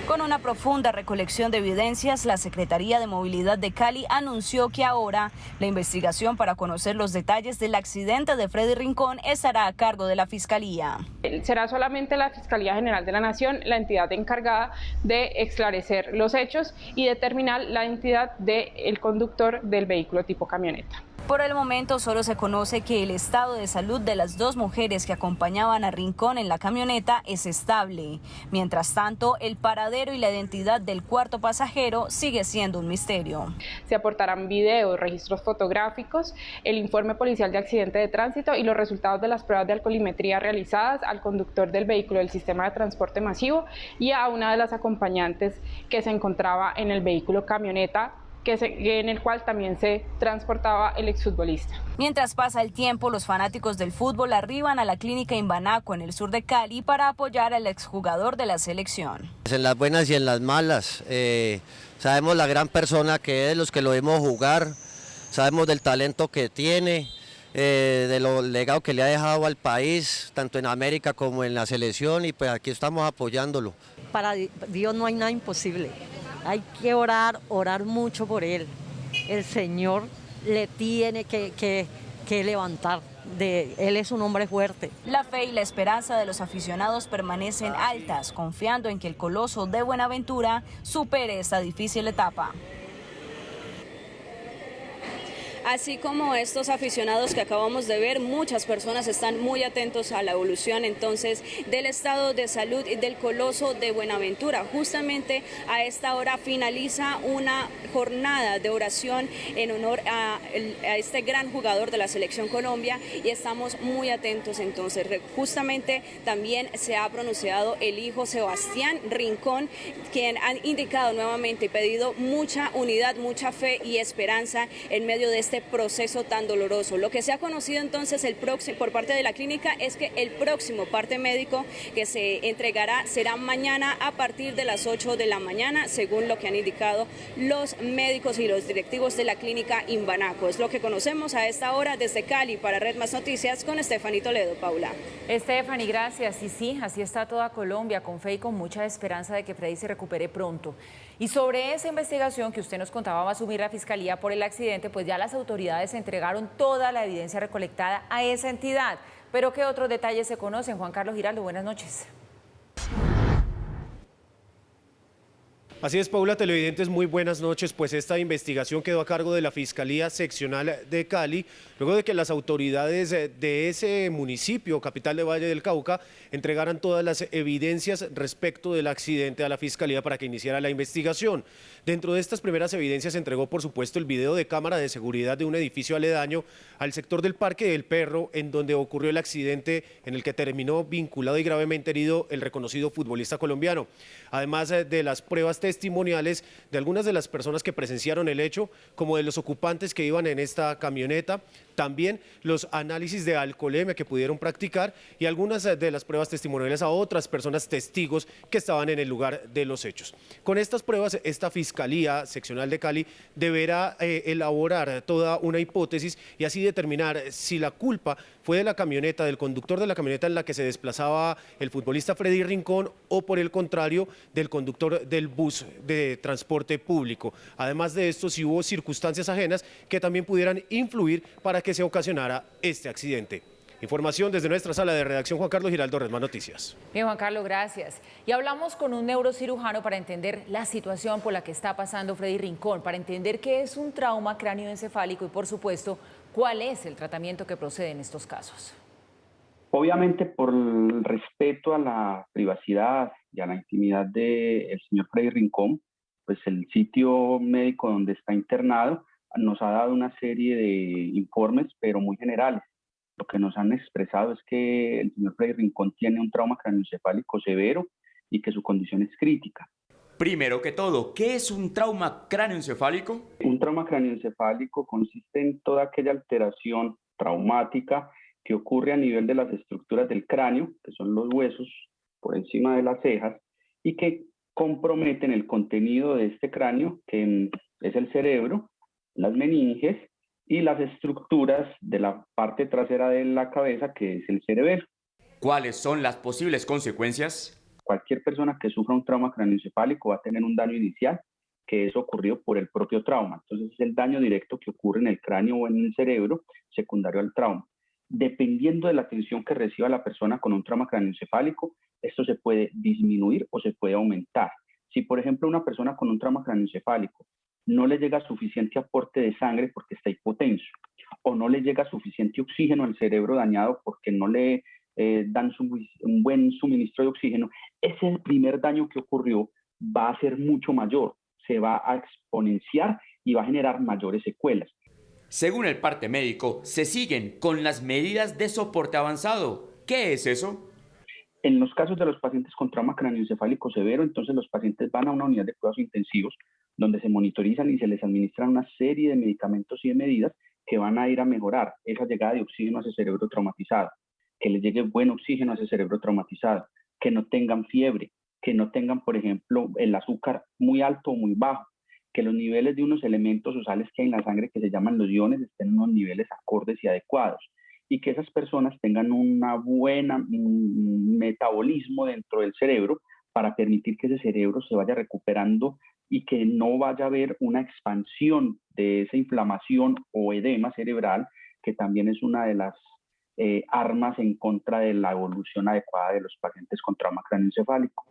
Con una profunda recolección de evidencias, la Secretaría de Movilidad de Cali anunció que ahora la investigación para conocer los detalles del accidente de Freddy Rincón estará a cargo de la Fiscalía. Será solamente la Fiscalía General de la Nación la entidad encargada de esclarecer los hechos y determinar la identidad del conductor del vehículo tipo camioneta. Por el momento solo se conoce que el estado de salud de las dos mujeres que acompañaban a Rincón en la camioneta es estable. Mientras tanto, el paradero y la identidad del cuarto pasajero sigue siendo un misterio. Se aportarán videos, registros fotográficos, el informe policial de accidente de tránsito y los resultados de las pruebas de alcoholimetría realizadas al conductor del vehículo del sistema de transporte masivo y a una de las acompañantes que se encontraba en el vehículo camioneta, en el cual también se transportaba el exfutbolista. Mientras pasa el tiempo, los fanáticos del fútbol arriban a la clínica Imbanaco en el sur de Cali para apoyar al exjugador de la selección. En las buenas y en las malas, sabemos la gran persona que es, los que lo vemos jugar, sabemos del talento que tiene, de lo legado que le ha dejado al país, tanto en América como en la selección, y pues aquí estamos apoyándolo. Para Dios no hay nada imposible. Hay que orar mucho por él. El Señor le tiene que levantar. Él es un hombre fuerte. La fe y la esperanza de los aficionados permanecen altas, confiando en que el Coloso de Buenaventura supere esta difícil etapa. Así como estos aficionados que acabamos de ver, muchas personas están muy atentos a la evolución entonces del estado de salud del Coloso de Buenaventura. Justamente a esta hora finaliza una jornada de oración en honor a este gran jugador de la Selección Colombia y estamos muy atentos entonces. Justamente también se ha pronunciado el hijo Sebastián Rincón, quien ha indicado nuevamente y pedido mucha unidad, mucha fe y esperanza en medio de este proceso tan doloroso. Lo que se ha conocido entonces por parte de la clínica es que el próximo parte médico que se entregará será mañana a partir de las 8 de la mañana, según lo que han indicado los médicos y los directivos de la clínica Imbanaco. Es lo que conocemos a esta hora desde Cali para Red Más Noticias con Stephanie Toledo. Paula. Stephanie, gracias. Y sí, así está toda Colombia, con fe y con mucha esperanza de que Freddy se recupere pronto. Y sobre esa investigación que usted nos contaba va a asumir la Fiscalía por el accidente, pues ya las autoridades entregaron toda la evidencia recolectada a esa entidad. Pero ¿qué otros detalles se conocen? Juan Carlos Giraldo, buenas noches. Así es, Paula, televidentes, muy buenas noches. Pues esta investigación quedó a cargo de la Fiscalía Seccional de Cali, luego de que las autoridades de ese municipio, capital de Valle del Cauca, entregaran todas las evidencias respecto del accidente a la Fiscalía para que iniciara la investigación. Dentro de estas primeras evidencias se entregó, por supuesto, el video de cámara de seguridad de un edificio aledaño al sector del Parque del Perro, en donde ocurrió el accidente en el que terminó vinculado y gravemente herido el reconocido futbolista colombiano. Además de las pruebas testimoniales de algunas de las personas que presenciaron el hecho, como de los ocupantes que iban en esta camioneta, también los análisis de alcoholemia que pudieron practicar y algunas de las pruebas testimoniales a otras personas testigos que estaban en el lugar de los hechos. Con estas pruebas, esta Fiscalía Seccional de Cali deberá elaborar toda una hipótesis y así determinar si la culpa fue de la camioneta, del conductor de la camioneta en la que se desplazaba el futbolista Freddy Rincón, o por el contrario, del conductor del bus de transporte público. Además de esto, si hubo circunstancias ajenas que también pudieran influir para que se ocasionara este accidente. Información desde nuestra sala de redacción, Juan Carlos Giraldo, Red Más Noticias. Bien, Juan Carlos, gracias. Y hablamos con un neurocirujano para entender la situación por la que está pasando Freddy Rincón, para entender qué es un trauma cráneoencefálico y, por supuesto, cuál es el tratamiento que procede en estos casos. Obviamente, por el respeto a la privacidad y a la intimidad del señor Freddy Rincón, pues el sitio médico donde está internado nos ha dado una serie de informes, pero muy generales. Lo que nos han expresado es que el señor Freddy Rincón tiene un trauma craneoencefálico severo y que su condición es crítica. Primero que todo, ¿qué es un trauma cráneoencefálico? Un trauma craneoencefálico consiste en toda aquella alteración traumática que ocurre a nivel de las estructuras del cráneo, que son los huesos por encima de las cejas, y que comprometen el contenido de este cráneo, que es el cerebro, las meninges y las estructuras de la parte trasera de la cabeza, que es el cerebelo. ¿Cuáles son las posibles consecuencias? Cualquier persona que sufra un trauma craneoencefálico va a tener un daño inicial, que es ocurrido por el propio trauma. Entonces es el daño directo que ocurre en el cráneo o en el cerebro secundario al trauma. Dependiendo de la atención que reciba la persona con un trauma craneoencefálico, esto se puede disminuir o se puede aumentar. Si, por ejemplo, una persona con un trauma craneoencefálico no le llega suficiente aporte de sangre porque está hipotenso, o no le llega suficiente oxígeno al cerebro dañado porque no le dan un buen suministro de oxígeno, ese primer daño que ocurrió va a ser mucho mayor, se va a exponenciar y va a generar mayores secuelas. Según el parte médico, se siguen con las medidas de soporte avanzado. ¿Qué es eso? En los casos de los pacientes con trauma craneoencefálico severo, entonces los pacientes van a una unidad de cuidados intensivos donde se monitorizan y se les administran una serie de medicamentos y de medidas que van a ir a mejorar esa llegada de oxígeno a ese cerebro traumatizado, que les llegue buen oxígeno a ese cerebro traumatizado, que no tengan fiebre, que no tengan, por ejemplo, el azúcar muy alto o muy bajo, que los niveles de unos elementos o sales que hay en la sangre que se llaman los iones estén en unos niveles acordes y adecuados, y que esas personas tengan una buena metabolismo dentro del cerebro para permitir que ese cerebro se vaya recuperando y que no vaya a haber una expansión de esa inflamación o edema cerebral, que también es una de las armas en contra de la evolución adecuada de los pacientes con trauma craneoencefálico.